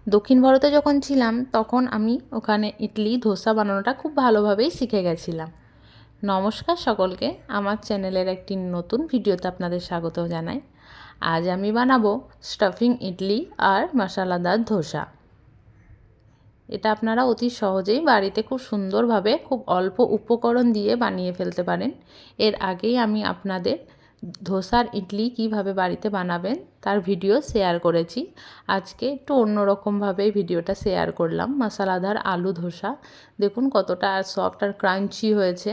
দক্ষিণ ভারতে যখন ছিলাম তখন আমি ওখানে ইডলি ধোসা বানানোটা খুব ভালোভাবেই শিখে গেছিলাম। নমস্কার সকলকে, আমার চ্যানেলের একটি নতুন ভিডিওতে আপনাদের স্বাগত জানাই। আজ আমি বানাবো স্টাফিং ইডলি আর মশলাদার ধোসা। এটা আপনারা অতি সহজেই বাড়িতে খুব সুন্দরভাবে খুব অল্প উপকরণ দিয়ে বানিয়ে ফেলতে পারেন। এর আগেই আমি আপনাদের ধোসার ইডলি কিভাবে বাড়িতে বানাবেন তার ভিডিও শেয়ার করেছি। আজকে একটু অন্যরকমভাবে ভিডিওটা শেয়ার করলাম। মশলাদার আলু ধোসা দেখুন কতটা সফট আর ক্রাঞ্চি হয়েছে।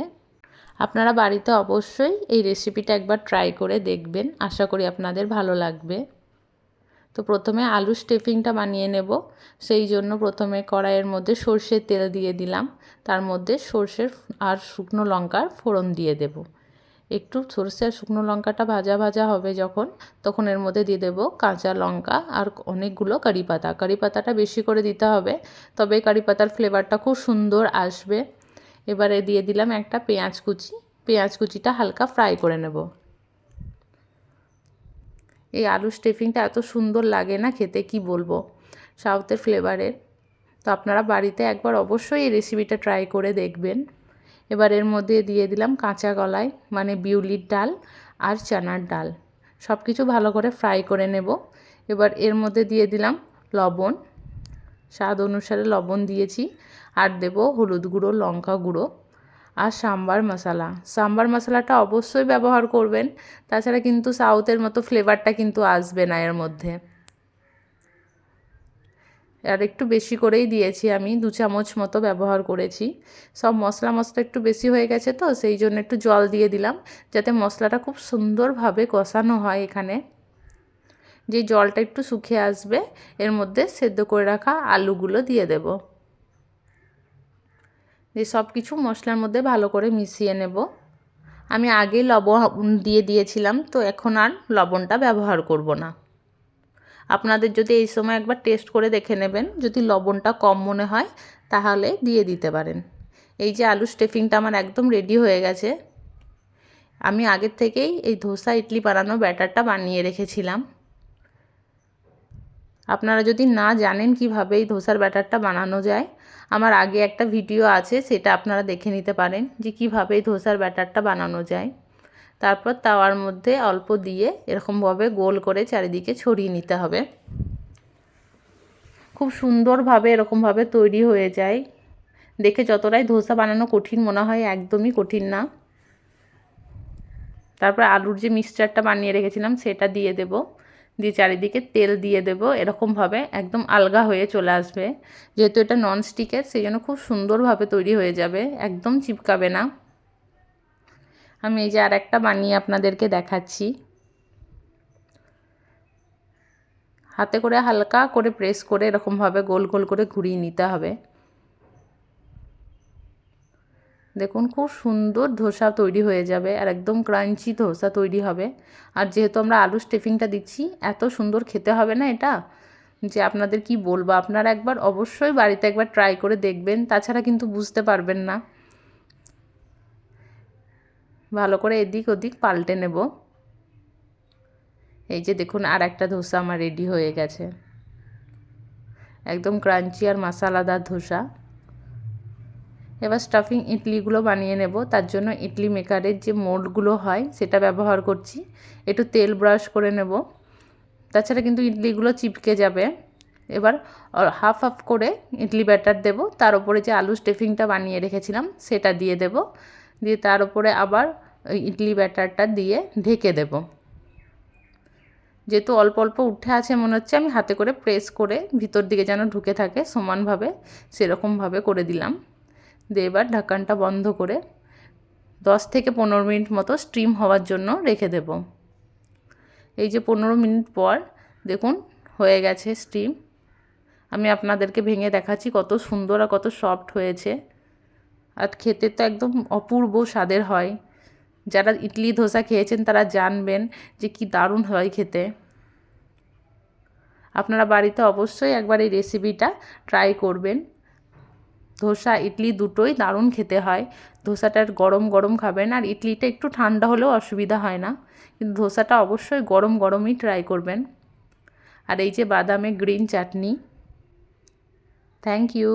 আপনারা বাড়িতে অবশ্যই এই রেসিপিটা একবার ট্রাই করে দেখবেন, আশা করি আপনাদের ভালো লাগবে। তো প্রথমে আলু স্টাফিংটা বানিয়ে নেব। সেই জন্য প্রথমে কড়াইয়ের মধ্যে সর্ষের তেল দিয়ে দিলাম, তার মধ্যে সর্ষের আর শুকনো লঙ্কার ফোড়ন দিয়ে দেব। একটু সর্ষে আর শুকনো লঙ্কাটা ভাজা ভাজা হবে যখন, তখন এর মধ্যে দিয়ে দেব কাঁচা লঙ্কা আর অনেকগুলো কারি পাতা। কারি পাতাটা বেশি করে দিতে হবে, তবে কারি পাতার ফ্লেভারটা খুব সুন্দর আসবে। এবারে দিয়ে দিলাম একটা পেঁয়াজ কুচি। পেঁয়াজ কুচিটা হালকা ফ্রাই করে নেব। এই আলু স্টাফিংটা এত সুন্দর লাগে না খেতে, কি বলবো, সাউথের ফ্লেভারের। তো আপনারা বাড়িতে একবার অবশ্যই এই রেসিপিটা ট্রাই করে দেখবেন। এবার এর মধ্যে দিয়ে দিলাম কাঁচা কলাই, মানে বিউলির ডাল আর চানার ডাল। সব কিছু ভালো করে ফ্রাই করে নেব। এবার এর মধ্যে দিয়ে দিলাম লবণ, স্বাদ অনুসারে লবণ দিয়েছি, আর দেব হলুদ গুঁড়ো, লঙ্কা গুঁড়ো আর সাম্বার মশলা। সাম্বার মশলাটা অবশ্যই ব্যবহার করবেন, তাছাড়া কিন্তু সাউথের মতো ফ্লেভারটা কিন্তু আসবে না এর মধ্যে। আর একটু বেশি করেই দিয়েছি, আমি 2 চামচ মতো ব্যবহার করেছি। সব মশলা একটু বেশি হয়ে গেছে, তো সেই জন্য একটু জল দিয়ে দিলাম, যাতে মশলাটা খুব সুন্দরভাবে কষানো হয়। এখানে যে জলটা একটু শুকিয়ে আসবে, এর মধ্যে সেদ্ধ করে রাখা আলুগুলো দিয়ে দেব। দিয়ে সব কিছু মশলার মধ্যে ভালো করে মিশিয়ে নেব। আমি আগে লবণ দিয়ে দিয়েছিলাম, তো এখন আর লবণটা ব্যবহার করব না। আপনাদের যদি এই সময় একবার টেস্ট করে দেখে নেবেন, যদি লবণটা কম মনে হয় তাহলে দিয়ে দিতে পারেন। এই যে আলু স্টাফিংটা আমার একদম রেডি হয়ে গেছে। আমি আগের থেকেই এই ধোসা ইডলি বানানো ব্যাটারটা বানিয়ে রেখেছিলাম। আপনারা যদি না জানেন কিভাবে এই ধোসার ব্যাটারটা বানানো যায়, আমার আগে একটা ভিডিও আছে, সেটা আপনারা দেখে নিতে পারেন যে কীভাবে এই ধোসার ব্যাটারটা বানানো যায়। তারপর তাওয়ার মধ্যে অল্প দিয়ে এরকমভাবে গোল করে চারিদিকে ছড়িয়ে নিতে হবে। খুব সুন্দরভাবে এরকমভাবে তৈরি হয়ে যায়। দেখে যতটাই ধোসা বানানো কঠিন মনে হয়, একদমই কঠিন না। তারপর আলুর যে মিক্সচারটা বানিয়ে রেখেছিলাম সেটা দিয়ে দেব, দিয়ে চারিদিকে তেল দিয়ে দেব। এরকমভাবে একদম আলগা হয়ে চলে আসবে। যেহেতু এটা ননস্টিকের, সেই জন্য খুব সুন্দরভাবে তৈরি হয়ে যাবে, একদম চিপকাবে না। আমি এই যে আর একটা বানিয়ে আপনাদেরকে দেখাচ্ছি। হাতে করে হালকা করে প্রেস করে এরকমভাবে গোল গোল করে ঘুরিয়ে নিতে হবে। দেখুন খুব সুন্দর ধোসা তৈরি হয়ে যাবে, আর একদম ক্রাঞ্চি ধোসা তৈরি হবে। আর যেহেতু আমরা আলু স্টাফিংটা দিচ্ছি, এত সুন্দর খেতে হবে না এটা, যে আপনাদের কি বলবো। আপনারা একবার অবশ্যই বাড়িতে একবার ট্রাই করে দেখবেন, তাছাড়া কিন্তু বুঝতে পারবেন না। ভালো করে এদিক ওদিক পাল্টে নেব। এই যে দেখুন আর একটা ধোসা আমার রেডি হয়ে গেছে, একদম ক্রাঞ্চি আর মশলাদার ধোসা। এবার স্টাফিং ইডলিগুলো বানিয়ে নেব। তার জন্য ইডলি মেকারের যে মোল্ডগুলো হয় সেটা ব্যবহার করছি। একটু তেল ব্রাশ করে নেব, তাছাড়া কিন্তু ইডলিগুলো চিপকে যাবে। এবার হাফ হাফ করে ইডলি ব্যাটার দেব, তার উপরে যে আলু স্টাফিংটা বানিয়ে রেখেছিলাম সেটা দিয়ে দেব, দিয়ে তার উপরে আবার ইডলি ব্যাটারটা দিয়ে ঢেকে দেব। যেহেতু অল্প অল্প উঠে আছে মনে হচ্ছে, আমি হাতে করে প্রেস করে ভিতর দিকে যেন ঢুকে থাকে সমানভাবে, সেরকমভাবে করে দিলাম। দিয়ে এবার ঢাকনটা বন্ধ করে 10 থেকে 15 মিনিট মতো স্টিম হওয়ার জন্য রেখে দেব। এই যে 15 মিনিট পর দেখুন হয়ে গেছে স্টিম। আমি আপনাদেরকে ভেঙে দেখাচ্ছি কত সুন্দর আর কত সফট হয়েছে। আর খেতে তো একদম অপূর্ব স্বাদের হয়। যারা ইডলি ধোসা খেয়েছেন তারা জানবেন যে কি দারুণ হয় খেতে। আপনারা বাড়িতে অবশ্যই একবার এই রেসিপিটা ট্রাই করবেন। ধোসা ইডলি দুটোই দারুণ খেতে হয়। ধোসাটা গরম গরম খাবেন, আর ইডলিটা একটু ঠান্ডা হলেও অসুবিধা হয় না, কিন্তু ধোসাটা অবশ্যই গরম গরমই ট্রাই করবেন। আর এই যে বাদামে গ্রিন চাটনি, থ্যাংক ইউ।